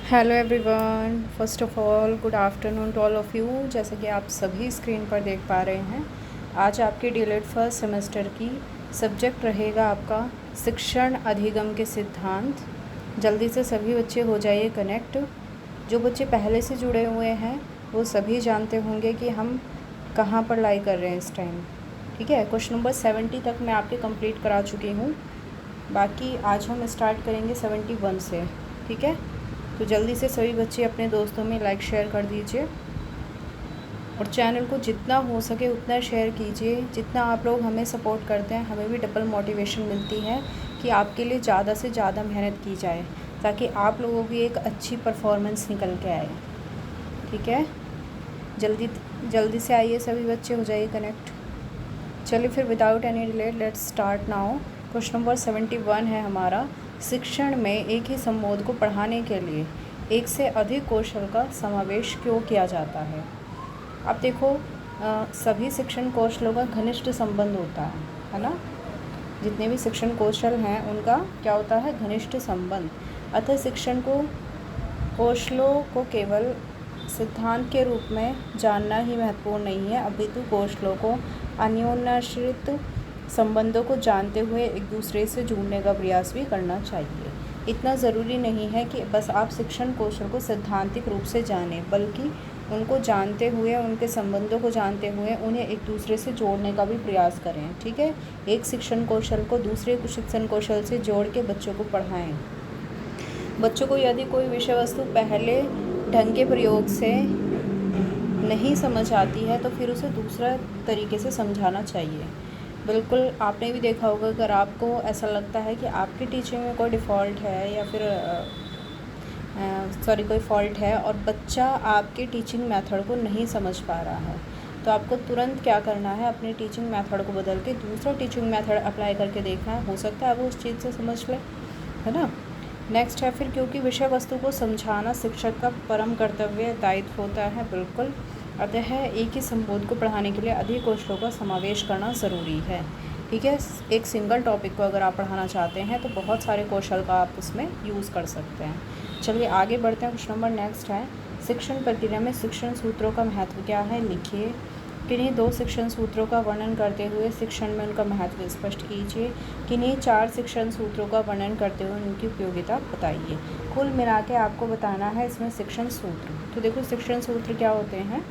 Hello everyone, first of all good afternoon to all of you. जैसे कि आप सभी स्क्रीन पर देख पा रहे हैं, आज आपके डीएलएड फर्स्ट सेमेस्टर की सब्जेक्ट रहेगा आपका शिक्षण अधिगम के सिद्धांत। जल्दी से सभी बच्चे हो जाइए कनेक्ट। जो बच्चे पहले से जुड़े हुए हैं वो सभी जानते होंगे कि हम कहाँ पर लाई कर रहे हैं इस टाइम। ठीक है, क्वेश्चन नंबर 70 तक मैं आपके कंप्लीट करा चुकी हूँ। बाकी आज हम स्टार्ट करेंगे 71 से। ठीक है, तो जल्दी से सभी बच्चे अपने दोस्तों में लाइक शेयर कर दीजिए और चैनल को जितना हो सके उतना शेयर कीजिए। जितना आप लोग हमें सपोर्ट करते हैं, हमें भी डबल मोटिवेशन मिलती है कि आपके लिए ज़्यादा से ज़्यादा मेहनत की जाए ताकि आप लोगों की एक अच्छी परफॉर्मेंस निकल के आए। ठीक है, जल्दी जल्दी से आइए, सभी बच्चे हो जाइए कनेक्ट। चलिए फिर without any delay let's start now. Question number 71 है हमारा, शिक्षण में एक ही संबोध को पढ़ाने के लिए एक से अधिक कौशल का समावेश क्यों किया जाता है। अब देखो, सभी शिक्षण कौशलों का घनिष्ठ संबंध होता है ना। जितने भी शिक्षण कौशल हैं उनका क्या होता है, घनिष्ठ संबंध। अतः शिक्षण को कौशलों को केवल सिद्धांत के रूप में जानना ही महत्वपूर्ण नहीं है, अपितु कौशलों को अन्योन्याश्रित संबंधों को जानते हुए एक दूसरे से जुड़ने का प्रयास भी करना चाहिए। इतना ज़रूरी नहीं है कि बस आप शिक्षण कौशल को सैद्धांतिक रूप से जानें, बल्कि उनको जानते हुए, उनके संबंधों को जानते हुए उन्हें एक दूसरे से जोड़ने का भी प्रयास करें। ठीक है, एक शिक्षण कौशल को दूसरे शिक्षण कौशल से जोड़ के बच्चों को पढ़ाएं। बच्चों को यदि कोई विषय वस्तु पहले ढंग के प्रयोग से नहीं समझ आती है तो फिर उसे दूसरा तरीके से समझाना चाहिए। बिल्कुल, आपने भी देखा होगा, अगर आपको ऐसा लगता है कि आपकी टीचिंग में कोई डिफ़ॉल्ट है या फिर कोई फॉल्ट है और बच्चा आपके टीचिंग मेथड को नहीं समझ पा रहा है, तो आपको तुरंत क्या करना है, अपने टीचिंग मेथड को बदल के दूसरा टीचिंग मेथड अप्लाई करके देखना है। हो सकता है वो उस चीज़ से समझ ले, है ना। नेक्स्ट है फिर, क्योंकि विषय वस्तु को समझाना शिक्षक का परम कर्तव्य दायित्व होता है। बिल्कुल, अतः एक ही संबोध को पढ़ाने के लिए अधिक कौशलों का समावेश करना ज़रूरी है। ठीक है, एक सिंगल टॉपिक को अगर आप पढ़ाना चाहते हैं तो बहुत सारे कौशल का आप उसमें यूज़ कर सकते हैं। चलिए आगे बढ़ते हैं। क्वेश्चन नंबर नेक्स्ट है, शिक्षण प्रक्रिया में शिक्षण सूत्रों का महत्व क्या है, लिखिए। किन्हीं 2 शिक्षण सूत्रों का वर्णन करते हुए शिक्षण में उनका महत्व स्पष्ट कीजिए। किन्हीं 4 शिक्षण सूत्रों का वर्णन करते हुए उनकी उपयोगिता बताइए। कुल मिला के आपको बताना है इसमें शिक्षण सूत्र। तो देखो, शिक्षण सूत्र क्या होते हैं।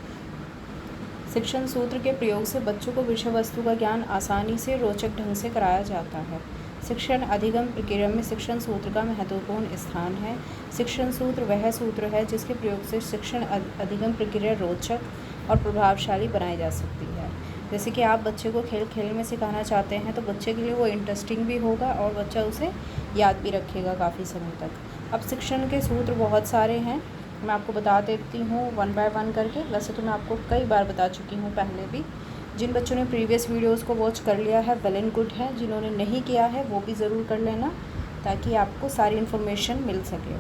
शिक्षण सूत्र के प्रयोग से बच्चों को विषय वस्तु का ज्ञान आसानी से रोचक ढंग से कराया जाता है। शिक्षण अधिगम प्रक्रिया में शिक्षण सूत्र का महत्वपूर्ण स्थान है। शिक्षण सूत्र वह सूत्र है जिसके प्रयोग से शिक्षण अधिगम प्रक्रिया रोचक और प्रभावशाली बनाई जा सकती है। जैसे कि आप बच्चे को खेल खेल में सिखाना चाहते हैं तो बच्चे के लिए वो इंटरेस्टिंग भी होगा और बच्चा उसे याद भी रखेगा काफ़ी समय तक। अब शिक्षण के सूत्र बहुत सारे हैं, मैं आपको बता देती हूँ वन बाय वन करके। वैसे तो मैं आपको कई बार बता चुकी हूँ पहले भी। जिन बच्चों ने प्रीवियस वीडियोस को वॉच कर लिया है वेल एंड गुड है, जिन्होंने नहीं किया है वो भी ज़रूर कर लेना ताकि आपको सारी इन्फॉर्मेशन मिल सके।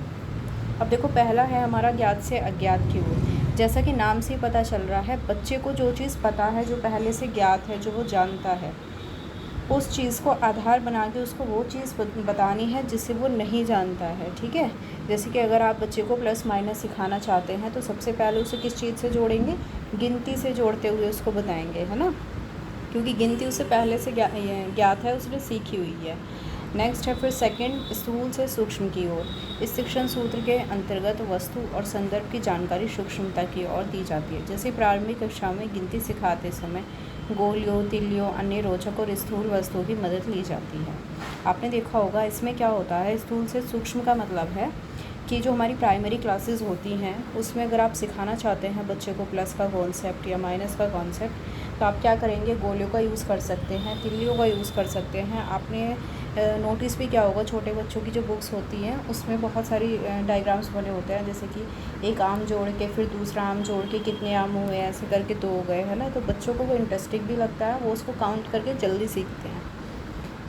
अब देखो, पहला है हमारा ज्ञात से अज्ञात की ओर। जैसा कि नाम से ही पता चल रहा है, बच्चे को जो चीज़ पता है, जो पहले से ज्ञात है, जो वो जानता है, उस चीज़ को आधार बना के उसको वो चीज़ बतानी है जिसे वो नहीं जानता है। ठीक है, जैसे कि अगर आप बच्चे को प्लस माइनस सिखाना चाहते हैं तो सबसे पहले उसे किस चीज़ से जोड़ेंगे, गिनती से जोड़ते हुए उसको बताएंगे, है ना, क्योंकि गिनती उसे पहले से ज्ञात है, उसने सीखी हुई है। नेक्स्ट है फिर सेकंड, स्थूल से सूक्ष्म की ओर। इस शिक्षण सूत्र के अंतर्गत वस्तु और संदर्भ की जानकारी सूक्ष्मता की ओर दी जाती है। जैसे प्रारंभिक कक्षा में गिनती सिखाते समय गोलियों, तिलियों, अन्य रोचक और स्थूल वस्तुओं की मदद ली जाती है। आपने देखा होगा इसमें क्या होता है, स्थूल से सूक्ष्म का मतलब है कि जो हमारी प्राइमरी क्लासेस होती हैं उसमें अगर आप सिखाना चाहते हैं बच्चे को प्लस का कॉन्सेप्ट या माइनस का कॉन्सेप्ट, तो आप क्या करेंगे, गोलियों का यूज़ कर सकते हैं, तिल्लियों का यूज़ कर सकते हैं। आपने नोटिस भी क्या होगा, छोटे बच्चों की जो बुक्स होती हैं उसमें बहुत सारी डायग्राम्स बने होते हैं, जैसे कि एक आम जोड़ के फिर दूसरा आम जोड़ के कितने आम हुए, ऐसे करके 2 गए, है ना। तो बच्चों को वो इंटरेस्टिंग भी लगता है, वो उसको काउंट करके जल्दी सीखते हैं।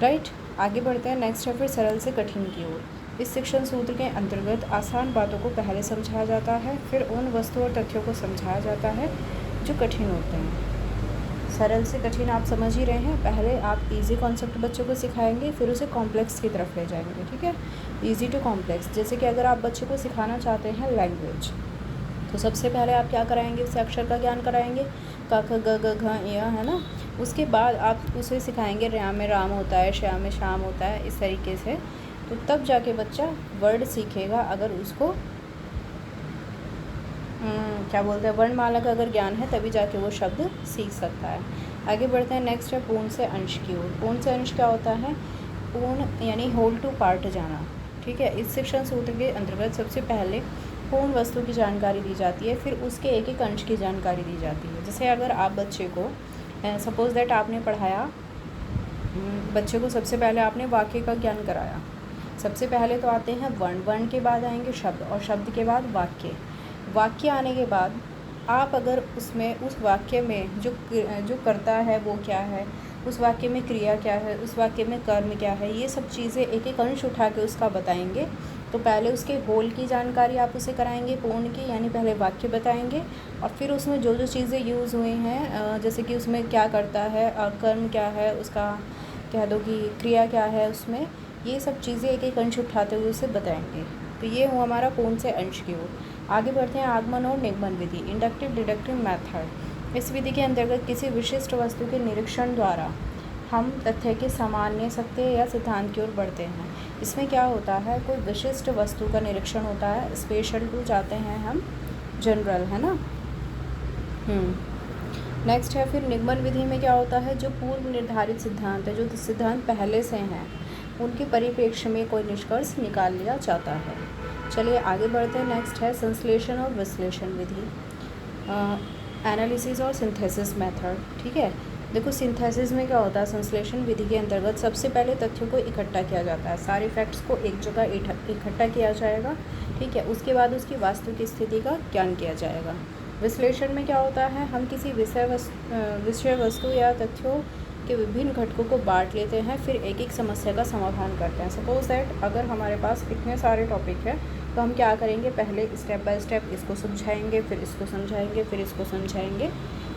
राइट, आगे बढ़ते हैं। नेक्स्ट है फिर सरल से कठिन की ओर। इस शिक्षण सूत्र के अंतर्गत आसान बातों को पहले समझाया जाता है, फिर उन वस्तुओं और तथ्यों को समझाया जाता है जो कठिन होते हैं। सरल से कठिन आप समझ ही रहे हैं। पहले आप इजी कॉन्सेप्ट बच्चों को सिखाएंगे, फिर उसे कॉम्प्लेक्स की तरफ ले जाएंगे, ठीक है। इजी टू कॉम्प्लेक्स, जैसे कि अगर आप बच्चे को सिखाना चाहते हैं लैंग्वेज, तो सबसे पहले आप क्या कराएंगे, उसे अक्षर का ज्ञान कराएंगे, क ख ग घ घ य, है ना। उसके बाद आप उसे सिखाएंगे राम में राम होता है, श्याम में शाम होता है, इस तरीके से। तो तब जाके बच्चा वर्ड सीखेगा, अगर उसको क्या बोलते हैं, वर्णमाला का अगर ज्ञान है, तभी जाके वो शब्द सीख सकता है। आगे बढ़ते हैं। नेक्स्ट है पूर्ण से अंश की ओर। पूर्ण से अंश क्या होता है, पूर्ण यानी होल टू पार्ट जाना, ठीक है। इस शिक्षण सूत्र के अंतर्गत सबसे पहले पूर्ण वस्तु की जानकारी दी जाती है, फिर उसके एक एक अंश की जानकारी दी जाती है। जैसे अगर आप बच्चे को सपोज दैट आपने पढ़ाया, बच्चे को सबसे पहले आपने वाक्य का ज्ञान कराया। सबसे पहले तो आते हैं वर्ण, वर्ण के बाद आएंगे शब्द, और शब्द के बाद वाक्य। वाक्य आने के बाद आप अगर उसमें उस वाक्य में जो करता है वो क्या है, उस वाक्य में क्रिया क्या है, उस वाक्य में कर्म क्या है, ये सब चीज़ें एक एक अंश उठा के उसका बताएंगे। तो पहले उसके होल की जानकारी आप उसे कराएंगे, पूर्ण की, यानी पहले वाक्य बताएंगे, और फिर उसमें जो जो चीज़ें यूज़ हुई हैं, जैसे कि उसमें क्या करता है और कर्म क्या है, उसका कह दो कि क्रिया क्या है उसमें, ये सब चीज़ें एक एक अंश उठाते हुए उसे बताएंगे। तो ये हुआ हमारा पूर्ण से अंश की ओर। आगे बढ़ते हैं आगमन और निगमन विधि, इंडक्टिव डिडक्टिव मेथड। इस विधि के अंतर्गत किसी विशिष्ट वस्तु के निरीक्षण द्वारा हम तथ्य के सामान्य, सत्य या सिद्धांत की ओर बढ़ते हैं। इसमें क्या होता है, कोई विशिष्ट वस्तु का निरीक्षण होता है, स्पेशल टू जाते हैं हम जनरल, है ना। नेक्स्ट है फिर निगमन विधि में क्या होता है, जो पूर्व निर्धारित सिद्धांत है, जो सिद्धांत पहले से हैं, उनके परिप्रेक्ष्य में कोई निष्कर्ष निकाल लिया जाता है। चलिए आगे बढ़ते हैं। नेक्स्ट है संश्लेषण और विश्लेषण विधि, एनालिसिस और सिंथेसिस मेथड, ठीक है। देखो सिंथेसिस में क्या होता है, संश्लेषण विधि के अंतर्गत सबसे पहले तथ्यों को इकट्ठा किया जाता है, सारे फैक्ट्स को एक जगह इकट्ठा किया जाएगा, ठीक है। उसके बाद उसकी वास्तविक स्थिति का ज्ञान किया जाएगा। विश्लेषण में क्या होता है, हम किसी विषय वस्तु या तथ्यों के विभिन्न घटकों को बांट लेते हैं, फिर एक एक समस्या का समाधान करते हैं। सपोज दैट अगर हमारे पास इतने सारे टॉपिक हैं, तो हम क्या करेंगे, पहले स्टेप बाय स्टेप इसको समझाएंगे, फिर इसको समझाएंगे, फिर इसको समझाएंगे,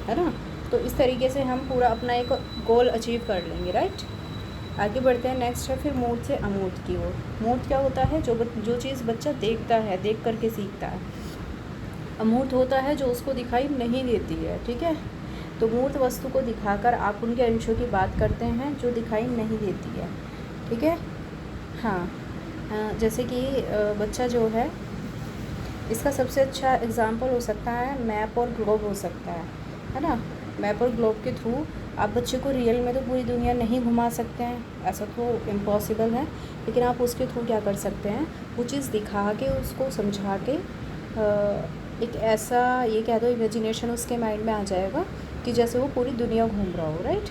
है ना। तो इस तरीके से हम पूरा अपना एक गोल अचीव कर लेंगे, राइट। आगे बढ़ते हैं। नेक्स्ट है फिर मूर्त से अमूर्त की ओर। मूर्त क्या होता है, जो चीज़ बच्चा देखता है, देख करके सीखता है। अमूर्त होता है जो उसको दिखाई नहीं देती है, ठीक है। तो मूर्त वस्तु को दिखाकर आप उनके अंशों की बात करते हैं जो दिखाई नहीं देती है, ठीक है। हाँ, जैसे कि बच्चा जो है, इसका सबसे अच्छा एग्जाम्पल हो सकता है मैप और ग्लोब हो सकता है ना। मैप और ग्लोब के थ्रू आप बच्चे को रियल में तो पूरी दुनिया नहीं घुमा सकते हैं, ऐसा तो इम्पॉसिबल है, लेकिन आप उसके थ्रू क्या कर सकते हैं, वो चीज़ दिखा के, उसको समझा के, एक ऐसा ये कह दो इमेजिनेशन उसके माइंड में आ जाएगा कि जैसे वो पूरी दुनिया घूम रहा हो, राइट।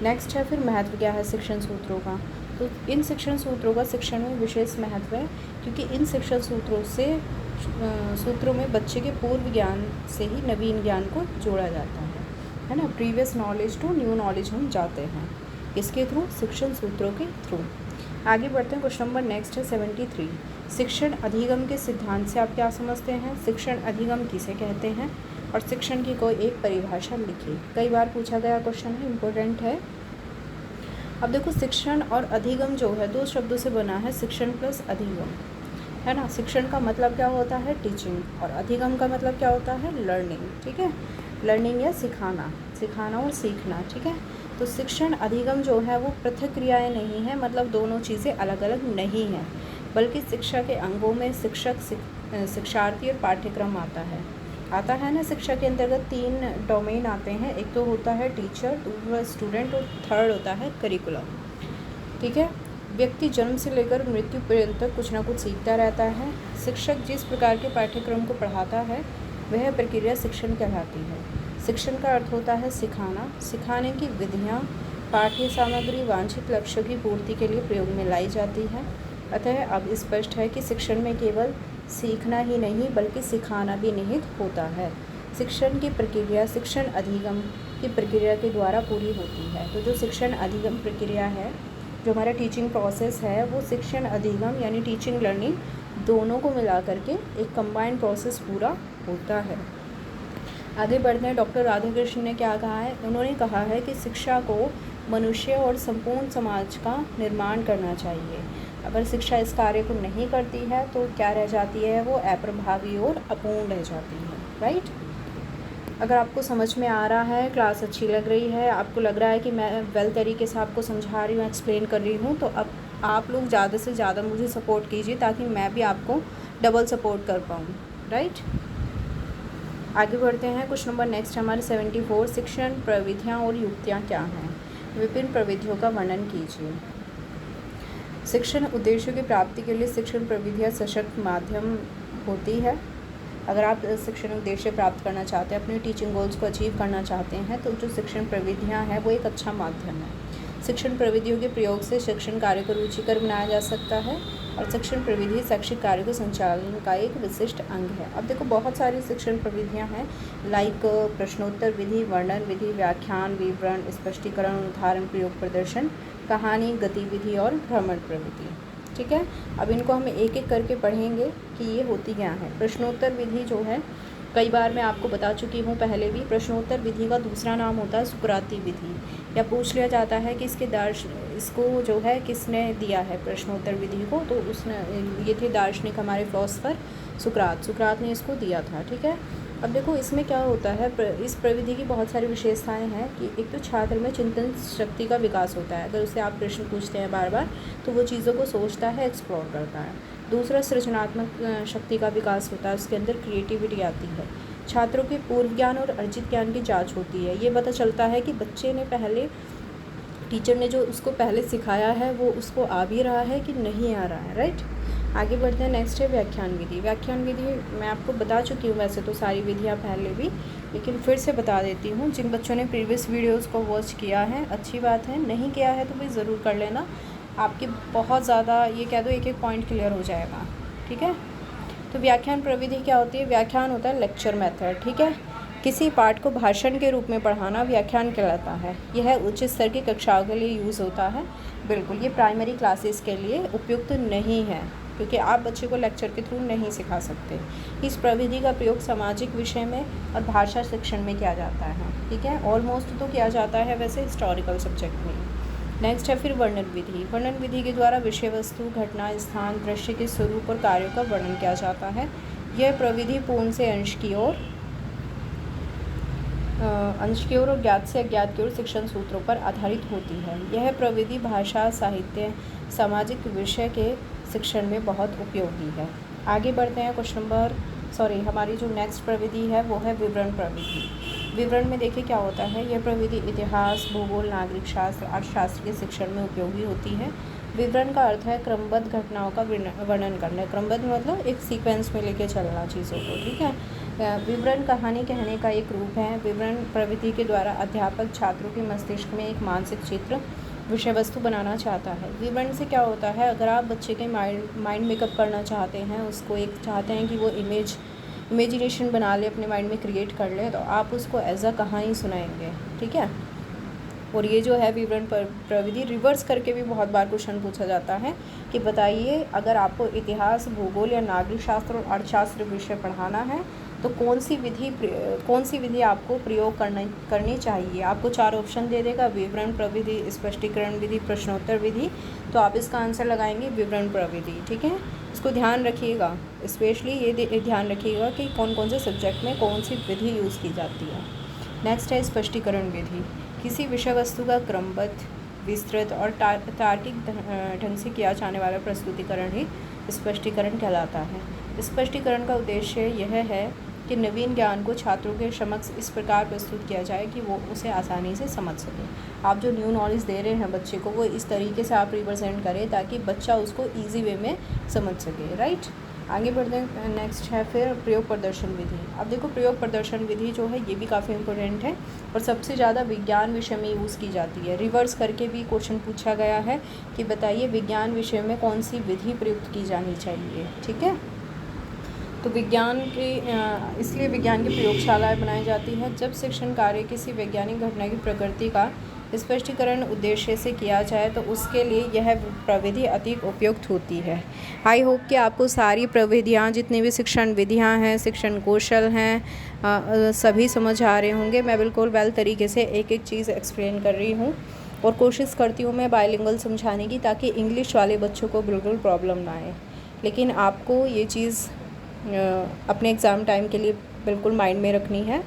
नेक्स्ट है फिर महत्व क्या है शिक्षण सूत्रों का। तो इन शिक्षण सूत्रों का शिक्षण में विशेष महत्व है, क्योंकि इन शिक्षण सूत्रों में बच्चे के पूर्व ज्ञान से ही नवीन ज्ञान को जोड़ा जाता है ना। Previous knowledge to new knowledge हम जाते हैं इसके थ्रू, शिक्षण सूत्रों के थ्रू। आगे बढ़ते हैं। क्वेश्चन नंबर नेक्स्ट है 73। शिक्षण अधिगम के सिद्धांत से आप क्या समझते हैं, शिक्षण अधिगम किसे कहते हैं, और शिक्षण की कोई एक परिभाषा लिखिए। कई बार पूछा गया क्वेश्चन है, इम्पोर्टेंट है। अब देखो शिक्षण और अधिगम जो है, दो शब्दों से बना है, शिक्षण प्लस अधिगम, है ना। शिक्षण का मतलब क्या होता है, टीचिंग, और अधिगम का मतलब क्या होता है, लर्निंग, ठीक है। लर्निंग या सिखाना, सिखाना और सीखना, ठीक है। तो शिक्षण अधिगम जो है वो पृथक क्रियाएं नहीं है, मतलब दोनों चीज़ें अलग अलग नहीं हैं, बल्कि शिक्षा के अंगों में शिक्षक, शिक्षार्थी और पाठ्यक्रम आता है ना। शिक्षा के अंतर्गत 3 डोमेन आते हैं, एक तो होता है टीचर, दूसरा स्टूडेंट, और थर्ड होता है करिकुलम, ठीक है। व्यक्ति जन्म से लेकर मृत्यु पर्यंत तक कुछ ना कुछ सीखता रहता है। शिक्षक जिस प्रकार के पाठ्यक्रम को पढ़ाता है वह प्रक्रिया शिक्षण कहलाती है। शिक्षण का अर्थ होता है सिखाना, सिखाने की विधियाँ, पाठ्य सामग्री वांछित लक्ष्य की पूर्ति के लिए प्रयोग में लाई जाती है। अतः अब स्पष्ट है कि शिक्षण में केवल सीखना ही नहीं बल्कि सिखाना भी निहित होता है। शिक्षण की प्रक्रिया शिक्षण अधिगम की प्रक्रिया के द्वारा पूरी होती है। तो जो शिक्षण अधिगम प्रक्रिया है, जो हमारा टीचिंग प्रोसेस है, वो शिक्षण अधिगम यानी टीचिंग लर्निंग दोनों को मिला करके एक कंबाइंड प्रोसेस पूरा होता है। आगे बढ़ते हैं। डॉक्टर राधाकृष्ण ने क्या कहा है? उन्होंने कहा है कि शिक्षा को मनुष्य और संपूर्ण समाज का निर्माण करना चाहिए। अगर शिक्षा इस कार्य को नहीं करती है तो क्या रह जाती है? वो अप्रभावी और अपूर्ण रह जाती है, राइट। अगर आपको समझ में आ रहा है, क्लास अच्छी लग रही है, आपको लग रहा है कि मैं वेल तरीके से आपको समझा रही हूँ, एक्सप्लेन कर रही हूँ, तो अब आप लोग ज़्यादा से ज़्यादा मुझे सपोर्ट कीजिए ताकि मैं भी आपको डबल सपोर्ट कर पाऊँ, राइट। आगे बढ़ते हैं। क्वेश्चन नंबर नेक्स्ट हमारे 74, शिक्षण प्रविधियाँ और युक्तियाँ क्या हैं? विभिन्न प्रविधियों का वर्णन कीजिए। शिक्षण उद्देश्यों की प्राप्ति के लिए शिक्षण प्रविधियाँ सशक्त माध्यम होती है। अगर आप शिक्षण उद्देश्य प्राप्त करना चाहते हैं, अपने टीचिंग गोल्स को अचीव करना चाहते हैं, तो जो शिक्षण प्रविधियाँ हैं वो एक अच्छा माध्यम है। शिक्षण प्रविधियों के प्रयोग से शिक्षण कार्य को रुचिकर बनाया जा सकता है और शिक्षण प्रविधि शैक्षिक कार्य के संचालन का एक विशिष्ट अंग है। अब देखो, बहुत सारी शिक्षण प्रविधियाँ हैं, लाइक प्रश्नोत्तर विधि, वर्णन विधि, व्याख्यान, विवरण, स्पष्टीकरण, उदाहरण, प्रयोग, प्रदर्शन, कहानी, गतिविधि और भ्रमण प्रविधि। ठीक है, अब इनको हम एक एक करके पढ़ेंगे कि ये होती क्या है। प्रश्नोत्तर विधि जो है, कई बार मैं आपको बता चुकी हूँ पहले भी, प्रश्नोत्तर विधि का दूसरा नाम होता है सुकराती विधि। या पूछ लिया जाता है कि इसको जो है किसने दिया है प्रश्नोत्तर विधि को, तो उसने, ये थे दार्शनिक हमारे फिलोसफर सुकरात ने इसको दिया था। ठीक है, अब देखो इसमें क्या होता है, इस प्रविधि की बहुत सारी विशेषताएं हैं कि एक तो छात्र में चिंतन शक्ति का विकास होता है। अगर उससे आप प्रश्न पूछते हैं बार बार तो वो चीज़ों को सोचता है, एक्सप्लोर करता है। दूसरा, सृजनात्मक शक्ति का विकास होता है, उसके अंदर क्रिएटिविटी आती है। छात्रों के पूर्व ज्ञान और अर्जित ज्ञान की जांच होती है। ये पता चलता है कि बच्चे ने पहले, टीचर ने जो उसको पहले सिखाया है वो उसको आ भी रहा है कि नहीं आ रहा है, राइट। आगे बढ़ते हैं। नेक्स्ट है व्याख्यान विधि। व्याख्यान विधि मैं आपको बता चुकी हूँ वैसे तो सारी विधियाँ पहले भी, लेकिन फिर से बता देती हूँ। जिन बच्चों ने प्रीवियस वीडियोज़ को वॉच किया है अच्छी बात है, नहीं किया है तो भाई ज़रूर कर लेना, आपके बहुत ज़्यादा, ये कह दो, एक एक पॉइंट क्लियर हो जाएगा। ठीक है, तो व्याख्यान प्रविधि क्या होती है? व्याख्यान होता है लेक्चर मेथड। ठीक है, किसी पाठ को भाषण के रूप में पढ़ाना व्याख्यान कहलाता है। यह उच्च स्तर की कक्षाओं के लिए यूज़ होता है। बिल्कुल, ये प्राइमरी क्लासेस के लिए उपयुक्त नहीं है क्योंकि आप बच्चे को लेक्चर के थ्रू नहीं सिखा सकते। इस प्रविधि का प्रयोग सामाजिक विषय में और भाषा शिक्षण में किया जाता है। ठीक है, ऑलमोस्ट तो किया जाता है वैसे हिस्टोरिकल सब्जेक्ट में। नेक्स्ट है फिर वर्णन विधि। वर्णन विधि के द्वारा विषय वस्तु, घटना, स्थान, दृश्य के स्वरूप और कार्यों का वर्णन किया जाता है। यह प्रविधि पूर्ण से अंश की ओर और ज्ञात से अज्ञात की ओर शिक्षण सूत्रों पर आधारित होती है। यह प्रविधि भाषा, साहित्य, सामाजिक विषय के शिक्षण में बहुत उपयोगी है। आगे बढ़ते हैं। हमारी जो नेक्स्ट प्रविधि है वो है विवरण प्रविधि। विवरण में देखिए क्या होता है। यह प्रविधि इतिहास, भूगोल, नागरिक शास्त्र, अर्थशास्त्र के शिक्षण में उपयोगी होती है। विवरण का अर्थ है क्रमबद्ध घटनाओं का वर्णन करना। क्रमबद्ध मतलब एक सीक्वेंस में लेके चलना चीज़ों को। ठीक है, विवरण कहानी कहने का एक रूप है। विवरण प्रविधि के द्वारा अध्यापक छात्रों के मस्तिष्क में एक मानसिक चित्र, विषय वस्तु बनाना चाहता है। विवरण से क्या होता है, अगर आप बच्चे के माइंड मेकअप करना चाहते हैं, उसको एक चाहते हैं कि वो इमेजिनेशन बना ले, अपने माइंड में क्रिएट कर ले, तो आप उसको एज अ कहानी सुनाएंगे। ठीक है, और ये जो है विवरण प्रविधि रिवर्स करके भी बहुत बार क्वेश्चन पूछा जाता है कि बताइए, अगर आपको इतिहास, भूगोल या नागरिक शास्त्र और अर्थशास्त्र विषय पढ़ाना है तो कौन सी विधि आपको प्रयोग करनी चाहिए। आपको 4 ऑप्शन दे देगा, विवरण प्रविधि, स्पष्टीकरण विधि, प्रश्नोत्तर विधि। तो आप इसका आंसर लगाएंगे विवरण प्रविधि। ठीक है, इसको ध्यान रखिएगा, स्पेशली ये ध्यान रखिएगा कि कौन कौन से सब्जेक्ट में कौन सी विधि यूज़ की जाती है। नेक्स्ट है स्पष्टीकरण विधि। किसी विषय वस्तु का क्रमबद्ध, विस्तृत और तार्किक ढंग से किया जाने वाला प्रस्तुतिकरण ही स्पष्टीकरण कहलाता है। स्पष्टीकरण का उद्देश्य यह है कि नवीन ज्ञान को छात्रों के समक्ष इस प्रकार प्रस्तुत किया जाए कि वो उसे आसानी से समझ सके। आप जो न्यू नॉलेज दे रहे हैं बच्चे को, वो इस तरीके से आप रिप्रेजेंट करें ताकि बच्चा उसको ईजी वे में समझ सके, राइट। आगे बढ़ते हैं। नेक्स्ट है फिर प्रयोग प्रदर्शन विधि। अब देखो, प्रयोग प्रदर्शन विधि जो है ये भी काफ़ी इंपॉर्टेंट है और सबसे ज़्यादा विज्ञान विषय में यूज़ की जाती है। रिवर्स करके भी क्वेश्चन पूछा गया है कि बताइए विज्ञान विषय में कौन सी विधि प्रयुक्त की जानी चाहिए। ठीक है, तो इसलिए विज्ञान की प्रयोगशालाएं बनाई जाती हैं। जब शिक्षण कार्य किसी वैज्ञानिक घटना की प्रकृति का स्पष्टीकरण उद्देश्य से किया जाए तो उसके लिए यह प्रविधि अधिक उपयुक्त होती है। आई होप कि आपको सारी प्रविधियाँ, जितनी भी शिक्षण विधियाँ हैं, शिक्षण कौशल हैं, सभी समझ आ रहे होंगे। मैं बिल्कुल वेल तरीके से एक एक चीज़ एक्सप्लेन कर रही हूँ और कोशिश करती हूँ मैं बाइलिंगुअल समझाने की, ताकि इंग्लिश वाले बच्चों को बिल्कुल प्रॉब्लम ना आए। लेकिन आपको ये चीज़ अपने एग्ज़ाम टाइम के लिए बिल्कुल माइंड में रखनी है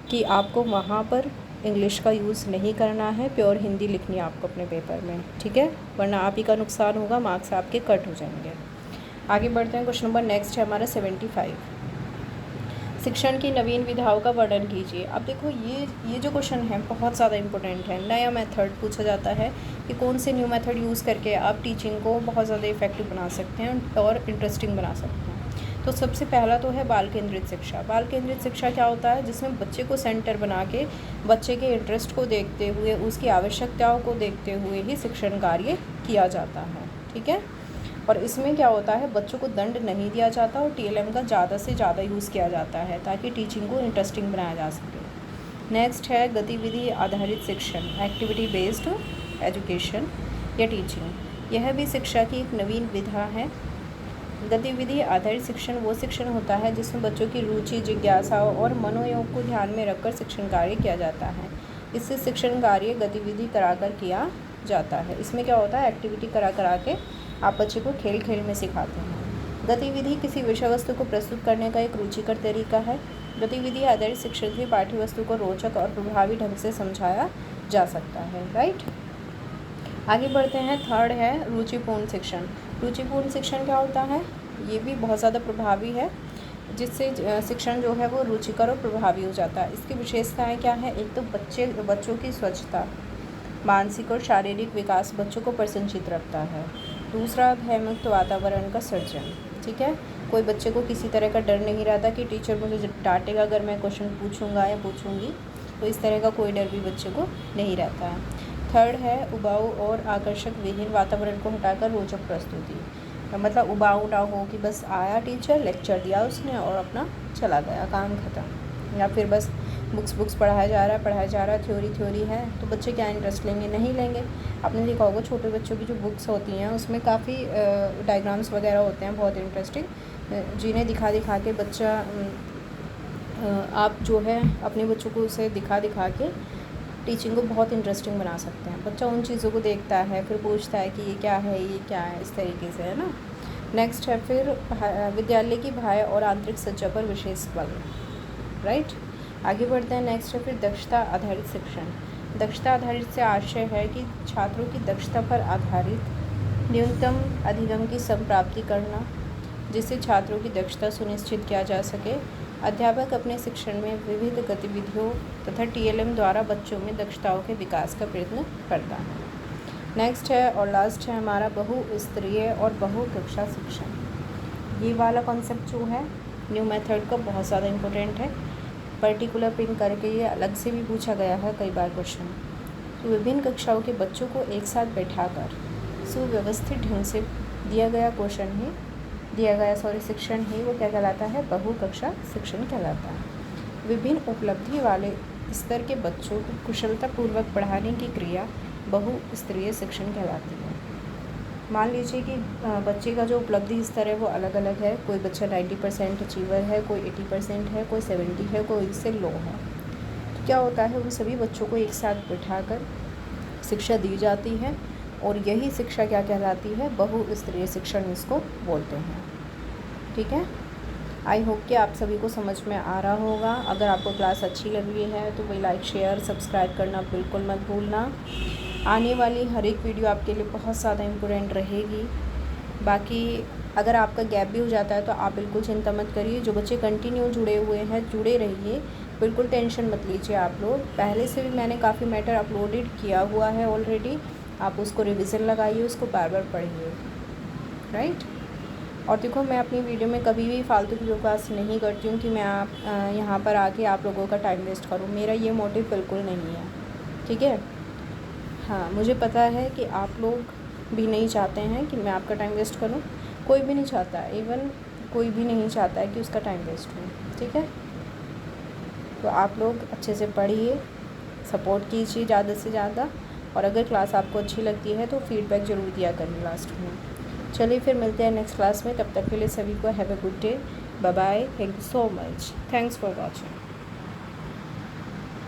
कि आपको वहाँ पर इंग्लिश का यूज़ नहीं करना है, प्योर हिंदी लिखनी है आपको अपने पेपर में, ठीक है, वरना आप ही का नुकसान होगा, मार्क्स आपके कट हो जाएंगे। आगे बढ़ते हैं। क्वेश्चन नंबर नेक्स्ट है हमारा 75। शिक्षण की नवीन विधाओं का वर्णन कीजिए। अब देखो ये जो क्वेश्चन है बहुत ज़्यादा इंपॉर्टेंट है। नया मेथड पूछा जाता है कि कौन से न्यू मेथड यूज़ करके आप टीचिंग को बहुत ज़्यादा इफेक्टिव बना सकते हैं और इंटरेस्टिंग बना सकते हैं। तो सबसे पहला तो है बाल केंद्रित शिक्षा। बाल केंद्रित शिक्षा क्या होता है? जिसमें बच्चे को सेंटर बना के बच्चे के इंटरेस्ट को देखते हुए, उसकी आवश्यकताओं को देखते हुए ही शिक्षण कार्य किया जाता है, ठीक है। और इसमें क्या होता है, बच्चों को दंड नहीं दिया जाता और टीएलएम का ज़्यादा से ज़्यादा यूज़ किया जाता है ताकि टीचिंग को इंटरेस्टिंग बनाया जा सके। नेक्स्ट है गतिविधि आधारित शिक्षण, एक्टिविटी बेस्ड एजुकेशन या टीचिंग। यह भी शिक्षा की एक नवीन विधा है। गतिविधि आधारित शिक्षण वो शिक्षण होता है जिसमें बच्चों की रुचि, जिज्ञासाओं और मनोयोग को ध्यान में रखकर शिक्षण कार्य किया जाता है। इससे शिक्षण कार्य गतिविधि कराकर किया जाता है। इसमें क्या होता है, एक्टिविटी करा के आप बच्चे को खेल खेल में सिखाते हैं। गतिविधि किसी विषय वस्तु को प्रस्तुत करने का एक रुचिकर तरीका है। गतिविधि आधारित शिक्षण से पाठ्य वस्तु को रोचक और प्रभावी ढंग से समझाया जा सकता है, राइट। आगे बढ़ते हैं। थर्ड है रुचिपूर्ण शिक्षण। रुचिपूर्ण शिक्षण क्या होता है? ये भी बहुत ज़्यादा प्रभावी है, जिससे शिक्षण जो है वो रुचिकर और प्रभावी हो जाता है। इसकी विशेषताएं क्या है? एक तो बच्चों की स्वच्छता, मानसिक और शारीरिक विकास बच्चों को प्रसन्नचित्त रखता है। दूसरा, भयमुक्त वातावरण का सृजन, ठीक है। कोई बच्चे को किसी तरह का डर नहीं रहता कि टीचर मुझे डांटेगा अगर मैं क्वेश्चन पूछूंगा या पूछूंगी, तो इस तरह का कोई डर भी बच्चे को नहीं रहता है। थर्ड है उबाऊ और आकर्षक विहीन वातावरण को हटाकर रोचक प्रस्तुति। मतलब उबाऊ ना हो कि बस आया टीचर, लेक्चर दिया उसने और अपना चला गया, काम ख़त्म, या फिर बस बुक्स पढ़ाया जा रहा है, थ्योरी है, तो बच्चे क्या इंटरेस्ट लेंगे? नहीं लेंगे। आपने देखा होगा छोटे बच्चों की जो बुक्स होती हैं उसमें काफ़ी डायग्राम्स वगैरह होते हैं बहुत इंटरेस्टिंग, जिन्हें दिखा के बच्चा आप जो है अपने बच्चों को उसे दिखा के टीचिंग को बहुत इंटरेस्टिंग बना सकते हैं। बच्चा उन चीज़ों को देखता है, फिर पूछता है कि ये क्या है, इस तरीके से, है ना। नेक्स्ट है फिर विद्यालय की बाह्य और आंतरिक सज्जा पर विशेष बल, राइट। आगे बढ़ते हैं। नेक्स्ट है फिर दक्षता आधारित शिक्षण। दक्षता आधारित से आशय है कि छात्रों की दक्षता पर आधारित न्यूनतम अधिगम की संप्राप्ति करना, जिससे छात्रों की दक्षता सुनिश्चित किया जा सके। अध्यापक अपने शिक्षण में विविध गतिविधियों तथा टीएलएम द्वारा बच्चों में दक्षताओं के विकास का प्रयत्न करता है। नेक्स्ट है और लास्ट है हमारा बहुस्तरीय और बहुकक्षा शिक्षण। ये वाला कॉन्सेप्ट जो है न्यू मेथड का बहुत ज़्यादा इम्पोर्टेंट है। पर्टिकुलर पिन करके ये अलग से भी पूछा गया है कई बार क्वेश्चन। तो विभिन्न कक्षाओं के बच्चों को एक साथ बैठाकर सुव्यवस्थित ढंग से दिया गया शिक्षण ही वो क्या कहलाता है? बहुकक्षा शिक्षण कहलाता है। विभिन्न उपलब्धि वाले स्तर के बच्चों को कुशलतापूर्वक पढ़ाने की क्रिया बहुस्तरीय शिक्षण कहलाती है। मान लीजिए कि बच्चे का जो उपलब्धि स्तर है वो अलग अलग है। कोई बच्चा 90% अचीवर है, कोई 80% है, कोई 70 है, कोई इससे लो है। तो क्या होता है, उन सभी बच्चों को एक साथ बिठाकर शिक्षा दी जाती है और यही शिक्षा क्या कहलाती है? बहुस्तरीय शिक्षण इसको बोलते हैं, ठीक है। आई होप कि आप सभी को समझ में आ रहा होगा। अगर आपको क्लास अच्छी लग रही है तो भाई लाइक, शेयर, सब्सक्राइब करना बिल्कुल मत भूलना। आने वाली हर एक वीडियो आपके लिए बहुत ज़्यादा इम्पोर्टेंट रहेगी। बाकी अगर आपका गैप भी हो जाता है तो आप बिल्कुल चिंता मत करिए। जो बच्चे कंटिन्यू जुड़े हुए हैं, जुड़े रहिए, बिल्कुल टेंशन मत लीजिए आप लोग। पहले से भी मैंने काफ़ी मैटर अपलोडेड किया हुआ है ऑलरेडी, आप उसको रिविज़न लगाइए, उसको बार बार पढ़िए, राइट। और देखो, मैं अपनी वीडियो में कभी भी फालतू की बकवास नहीं करती हूँ कि मैं यहाँ पर आके आप लोगों का टाइम वेस्ट करूँ। मेरा ये मोटिव बिल्कुल नहीं है, ठीक है। हाँ, मुझे पता है कि आप लोग भी नहीं चाहते हैं कि मैं आपका टाइम वेस्ट करूँ। कोई भी नहीं चाहता, इवन कोई भी नहीं चाहता है कि उसका टाइम वेस्ट हो, ठीक है। तो आप लोग अच्छे से पढ़िए, सपोर्ट कीजिए ज़्यादा से ज़्यादा, और अगर क्लास आपको अच्छी लगती है तो फीडबैक ज़रूर दिया करें लास्ट में। चलिए फिर मिलते हैं नेक्स्ट क्लास में, तब तक के लिए सभी को have a good day, bye bye, thank you so much, thanks for watching.